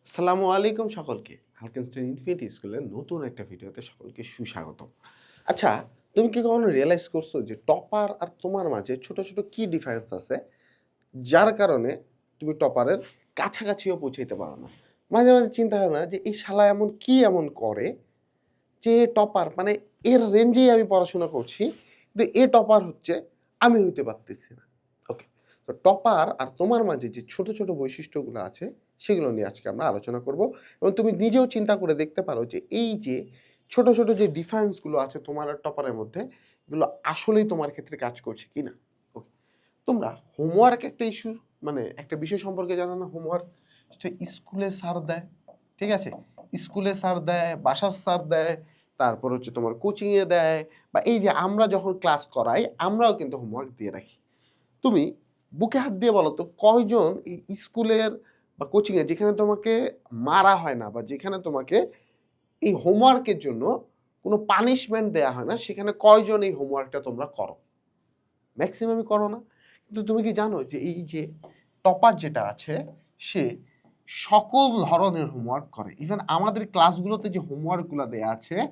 আসসালামু আলাইকুম সকলকে। হালকেনস্টাইন ইনফিনিটি স্কুলের নতুন একটা ভিডিওতে সকলকে সুস্বাগতম। আচ্ছা, তুমি কি কখনো রিয়ালাইজ করছো যে টপার আর তোমার মাঝে ছোট, ছোট কি ডিফারেন্স আছে? যার কারণে তুমি টপারের কাছাকাছিও পৌঁছাইতে পারো না। মাঝে, মাঝে চিন্তা হয় না যে এই শালা এমন কি এমন করে যে টপার মানে এর রেঞ্জেই আমি পড়াশোনা করছি। কিন্তু এ টপার হচ্ছে, আমি হইতে পারতেছি না। ওকে। তো টপার আর তোমার মাঝে যে ছোট, ছোট বৈশিষ্ট্যগুলো আছে সেগুলো নিয়ে আজকে আমরা আলোচনা করব। এবং তুমি নিজেও চিন্তা করে দেখতে পারো যে এই যে ছোট, ছোট যে ডিফারেন্স গুলো আছে তোমার আর টপারের মধ্যে এগুলো আসলেই তোমার ক্ষেত্রে কাজ করছে কিনা। ওকে। তোমরা হোমওয়ার্ক একটা ইস্যু মানে একটা বিষয় সম্পর্কে জানো না হোমওয়ার্ক? সেটা স্কুলে স্যার দেয়। ঠিক আছে? স্কুলে স্যার দেয়, বাসার স্যার দেয়, তারপর হচ্ছে তোমার কোচিং এ দেয় বা এই যে আমরা যখন ক্লাস করাই আমরাও কিন্তু হোমওয়ার্ক দিয়ে রাখি। তুমি বুকে হাত দিয়ে বলো তো কয়জন এই স্কুলের বা কোচিং এ যেখানে তোমাকে মারা হয় না বা যেখানে তোমাকে এই হোমওয়ার্কের জন্য কোনো পানিশমেন্ট দেয়া হয় না সেখানে কয়জন এই হোমওয়ার্কটা তোমরা করো? মেক্সিমামই করো না। কিন্তু তুমি কি জানো যে এই যে টপার যেটা আছে সে সকল ধরনের হোমওয়ার্ক করে। ইভেন আমাদের ক্লাসগুলোতে যে হোমওয়ার্কগুলা দেয়া আছে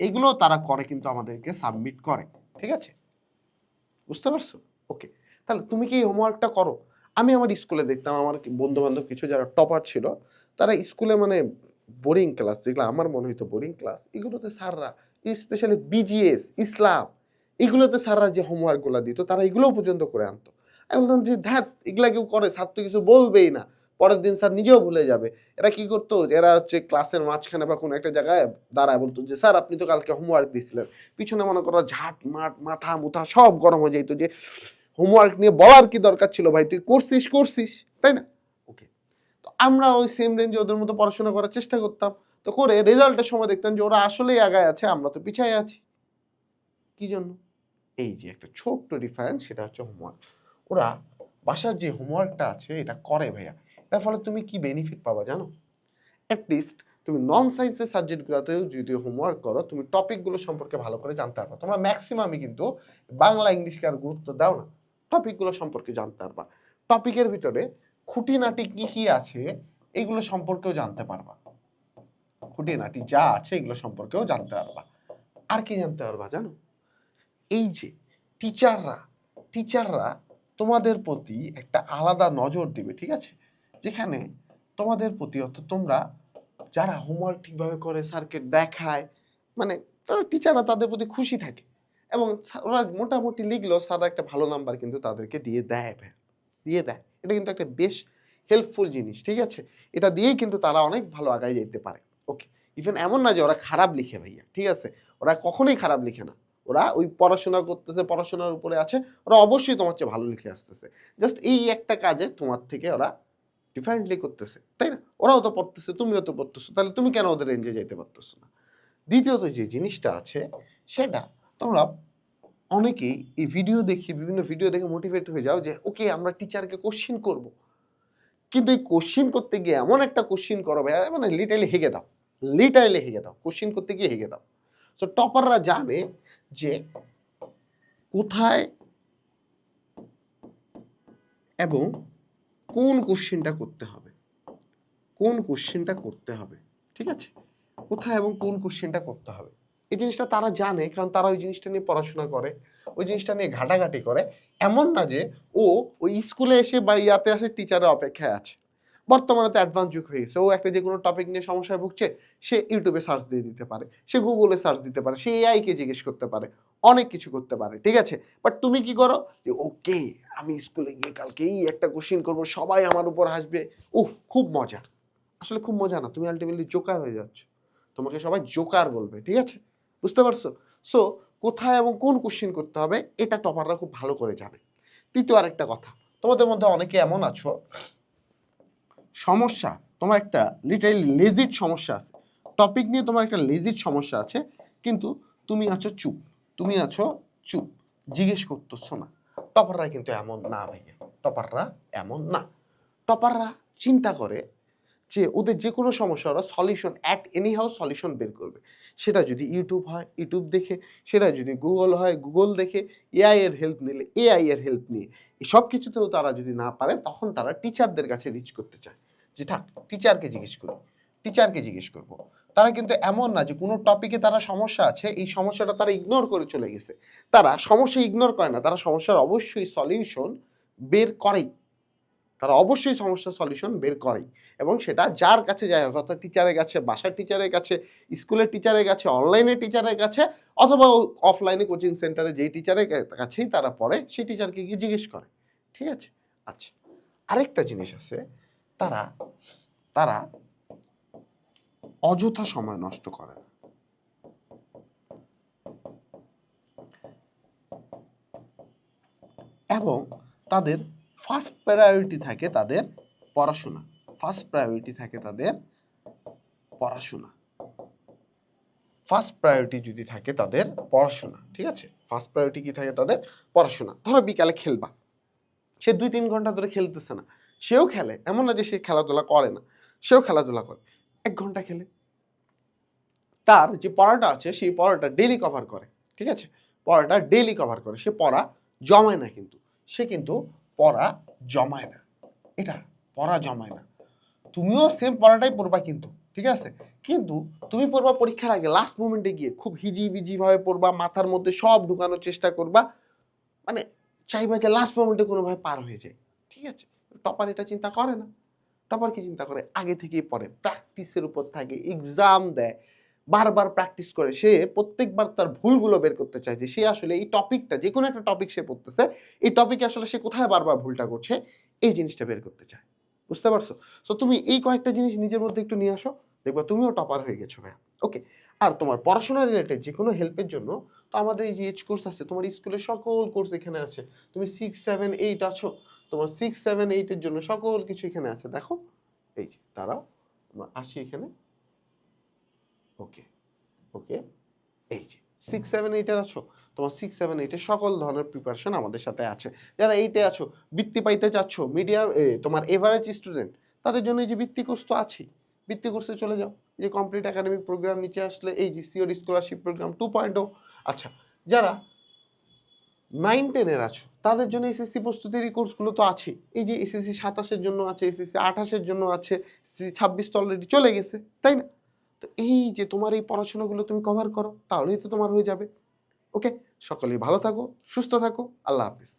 এগুলোও তারা করে কিন্তু আমাদেরকে সাবমিট করে। ঠিক আছে? বুঝতে পারছো? ওকে। তাহলে তুমি কি এই হোমওয়ার্কটা করো? আমি আমার স্কুলে দেখতাম আমার বন্ধু-বান্ধব কিছু যারা টপার ছিল, তারা স্কুলে মানে বোরিং ক্লাস যেগুলো আমার মনে হইতো বোরিং ক্লাস, এগুলোতে স্যাররা স্পেশালি বিজিএস, ইসলাম এগুলোতে স্যাররা যে হোমওয়ার্ক গুলা দিত তারা এগুলোও পর্যন্ত করে আনতো। আমি বলতাম যে ধ্যাত এগুলা কেউ করে? স্যার তো কিছু বলবেই না। পরের দিন স্যার নিজেও ভুলে যাবে। এরা কি করতো? যে এরা হচ্ছে ক্লাসের মাঝখানে বা কোনো একটা জায়গায় দাঁড়ায় বলতো যে, "স্যার আপনি তো কালকে হোমওয়ার্ক দিছিলেন।" পিছনে মনে করো ঝাট-মাট, মাথা-মুথা সব গরম হয়ে যাইত যে, "হোমওয়ার্ক নিয়ে বলার কি দরকার ছিল ভাই? তুই করছিস, করছিস।" তাই না? ওকে। তো আমরা ওই সেম রেঞ্জে ওদের মতো পড়াশোনা করার চেষ্টা করতাম। তো করে রেজাল্টের সময় দেখতাম যে ওরা আসলেই আগায় আছে, আমরা তো পিছায় আছি। কি জন্য? এই যে একটা ছোট্ট ডিফারেন্স সেটা হচ্ছে হোমওয়ার্ক। ওরা বাসার যে হোমওয়ার্কটা আছে এটা করে ভাইয়া। এটার ফলে তুমি কি বেনিফিট পাবা জানো? এট লিস্ট তুমি নন সায়েন্সের সাবজেক্টগুলোতেও যদি হোমওয়ার্ক করো, তুমি টপিকগুলো সম্পর্কে ভালো করে জানতে পারবা। তোমরা মেক্সিমামই কিন্তু বাংলা, ইংলিশকে আর গুরুত্ব দাও না। টপিকগুলো সম্পর্কে জানতে পারবা। টপিকের ভিতরে খুঁটিনাটি কি, কি আছে এগুলো সম্পর্কেও জানতে পারবা। খুঁটিনাটি যা আছে এগুলো সম্পর্কেও জানতে পারবা। আর কি জানতে পারবা জানো? এই যে টিচাররা, টিচাররা তোমাদের প্রতি একটা আলাদা নজর দিবে, ঠিক আছে? যেখানে তোমাদের প্রতি অর্থাৎ তোমরা যারা হোমওয়ার্ক ঠিকভাবে করে স্যারকে দেখায়, মানে তারা টিচাররা তাদের প্রতি খুশি থাকে এবং ওরা মোটামুটি লিখলেও স্যার একটা ভালো নাম্বার কিন্তু তাদেরকে দিয়ে দেয় ভাই, দিয়ে দেয়। এটা কিন্তু একটা বেশ হেল্পফুল জিনিস, ঠিক আছে? এটা দিয়েই কিন্তু তারা অনেক ভালো আগায় যাইতে পারে। ওকে। ইভেন এমন না যে ওরা খারাপ লিখে ভাইয়া, ঠিক আছে? ওরা কখনোই খারাপ লিখে না। ওরা ওই পড়াশোনা করতেছে, পড়াশোনার উপরে আছে। ওরা অবশ্যই তোমার চেয়ে ভালো লিখে আসতেছে। জাস্ট এই একটা কাজে তোমার থেকে ওরা ডিফারেন্টলি করতেছে। তাই না? ওরাও তো পড়তেছে, তুমিও তো পড়তেছো। তাহলে তুমি কেন ওদের রেঞ্জে যাইতে পারতেছো না? দ্বিতীয়ত যে জিনিসটা আছে সেটা তোমরা অনেকেই এই ভিডিও দেখে বিভিন্ন ভিডিও দেখে মোটিভেট হয়ে যাও যে ওকে আমরা টিচারকে কোশ্চেন করব। কিন্তু এই কোশ্চেন করতে গিয়ে এমন একটা কোশ্চেন করো ভাইয়া মানে লিটারালি হেগে দাও। লিটারালি হেগে দাও। কোশ্চেন করতে গিয়ে হেগে দাও। সো টপাররা জানে যে কোথায় এবং কোন কোশ্চেনটা করতে হবে। কোন কোশ্চেনটা করতে হবে। ঠিক আছে? কোথায় এবং কোন কোশ্চেনটা করতে হবে। এই জিনিসটা তারা জানে কারণ তারা ওই জিনিসটা নিয়ে পড়াশোনা করে। ওই জিনিসটা নিয়ে ঘাটাঘাটি করে। এমন না যে ও ওই স্কুলে এসে বা ইয়াতে আসে টিচারের অপেক্ষায় আছে। বর্তমানে তো অ্যাডভান্স যুগ হয়ে গেছে। ও একটা যেকোনো টপিক নিয়ে সমস্যায় ভুগছে, সে YouTube এ সার্চ দিয়ে দিতে পারে। সে Google এ সার্চ দিতে পারে। সে AI কে জিজ্ঞেস করতে পারে। অনেক কিছু করতে পারে। ঠিক আছে? বাট তুমি কি করো? যে ওকে আমি স্কুলে গিয়ে কালকে এই একটা কোশ্চেন করব, সবাই আমার উপর হাসবে। উফ! খুব মজা। আসলে খুব মজা না। তুমি আল্টিমেটলি জোকার হয়ে যাচ্ছ। তোমাকে সবাই জোকার বলবে। ঠিক আছে? বুঝতে পারছো? সো কোথায় এবং কোন কোশ্চেন করতে হবে এটা টপাররা খুব ভালো করে জানে। তৃতীয় আরেকটা কথা। তোমাদের মধ্যে অনেকে এমন আছো সমস্যা, তোমার একটা লিটারালি লেজিট সমস্যা আছে। টপিক নিয়ে তোমার একটা লেজিট সমস্যা আছে। কিন্তু তুমি আছো চুপ। তুমি আছো চুপ। জিজ্ঞেস করতেছো না। টপাররা কিন্তু এমন না ভাইয়া। টপাররা এমন না। টপাররা চিন্তা করে যে ওদের যেকোনো সমস্যা ওরা solution at any how solution বের করবে। সেটা যদি ইউটিউব হয়, ইউটিউব দেখে, সেটা যদি গুগল হয়, গুগল দেখে, এআই এর হেল্প নিলে, এআই এর হেল্প নিয়ে। এই সব কিছুতেও তারা যদি না পারে তখন তারা টিচারদের কাছে রিচ করতে চায়। যে থাক টিচারকে জিজ্ঞেস করি, টিচারকে জিজ্ঞেস করব। তারা কিন্তু এমন না যে কোনো টপিকে তারা সমস্যা আছে এই সমস্যাটা তারা ইগনোর করে চলে গেছে। তারা সমস্যা ইগনোর করে না, তারা সমস্যার অবশ্যই সলিউশন বের করেই। তারা অবশ্যই সমস্যার সলিউশন বের করেই এবং সেটা যার কাছে যায় হোক, অর্থাৎ টিচারের কাছে, বাসার টিচারের কাছে, স্কুলের টিচারের কাছে, অনলাইনের টিচারের কাছে অথবা অফলাইনে কোচিং সেন্টারে যেই টিচারের কাছেই তারা পড়ে সেই টিচারকে গিয়ে জিজ্ঞেস করে। ঠিক আছে? আচ্ছা, আরেকটা জিনিস আছে, তারা তারা অযথা সময় নষ্ট করে না। এবং তাদের ফার্স্ট প্রায়োরিটি থাকে তাদের পড়াশোনা। ফার্স্ট প্রায়োরিটি থাকে তাদের পড়াশোনা। ফার্স্ট প্রায়োরিটি যদি থাকে তাদের পড়াশোনা, ঠিক আছে? ফার্স্ট প্রায়োরিটি কি থাকে তাদের? পড়াশোনা। ধরো বিকালে খেলবা, সে 2-3 ঘন্টা ধরে খেলতেছে না, সেও খেলে, এমন না যে সে খেলাধুলা করে না, সেও খেলাধুলা করে। 1 ঘন্টা খেলে, তার যে পড়াটা আছে সেই পড়াটা ডেইলি কভার করে। ঠিক আছে? পড়াটা ডেইলি কভার করে, সে পড়া জমায় না, কিন্তু সে কিন্তু পড়া জমায় না। এটা পড়া জমায় না। তুমিও সেম পড়াটাই পড়বা কিন্তু, ঠিক আছে? কিন্তু তুমি পড়বা পরীক্ষার আগে লাস্ট মোমেন্টে গিয়ে খুব হিজিবিজি ভাবে পড়বা, মাথার মধ্যে সব ঢুকানোর চেষ্টা করবা, মানে চাইবা যে লাস্ট মোমেন্টে কোনোভাবে পার হয়ে যায়। ঠিক আছে? টপার এটা চিন্তা করে না। টপার কি চিন্তা করে? আগে থেকেই পড়ে, প্র্যাকটিসের উপর থাকে, এক্সাম দেয়, বারবার প্র্যাকটিস করে। সে প্রত্যেকবার তার ভুলগুলো বের করতে চায় যে সে আসলে এই টপিকটা, যে কোনো একটা টপিক সে পড়তেছে, এই টপিকে আসলে সে কোথায় বারবার ভুলটা করছে, এই জিনিসটা বের করতে চায়। বুঝতে পারছো? সো তুমি এই কয়েকটা জিনিস নিজের মধ্যে একটু নিয়ে আসো, দেখবা তুমিও টপার হয়ে গেছো ভাইয়া। ওকে? আর তোমার পড়াশোনা রিলেটেড যে কোনো হেল্পের জন্য তো আমাদের এই যে এইচ কোর্স আছে, তোমার স্কুলের সকল কোর্স এখানে আছে। তুমি 6, 7, 8 আছো, তোমার 6, 7, 8 এর জন্য সকল কিছু এখানে আছে। দেখো, এই যে দাঁড়াও, আমরা আসি এখানে। ওকে, ওকে, এই যে 6, 7, 8 এর আছো, তোমার 6, 7, 8 এর সকল ধরনের প্রিপারেশন আমাদের সাথে আছে। যারা 8 এ আছো, বৃত্তি পাইতে চাচ্ছ, মিডিয়াম তোমার এভারেজ স্টুডেন্ট, তাদের জন্য এই যে বৃত্তি কোর্স তো আছেই। বৃত্তি কোর্সে চলে যাও, যে কমপ্লিট একাডেমিক প্রোগ্রাম নিচে আসলে এই যে সিওর স্কলারশিপ প্রোগ্রাম 2.0। আচ্ছা, যারা 9, 10 এর আছো, তাদের জন্য এসএসসি প্রস্তুতির কোর্সগুলো তো আছে। এই যে এসএসসি 27 এর জন্য আছে, এসএসসি 28 এর জন্য আছে, এসএসসি 26 তো অলরেডি চলে গেছে, তাই না? তো এই যে তোমার এই পড়াশোনাগুলো তুমি কভার করো, তাহলেই তো তোমার হয়ে যাবে। ওকে? সকলেই ভালো থাকো, সুস্থ থাকো। আল্লাহ হাফেজ।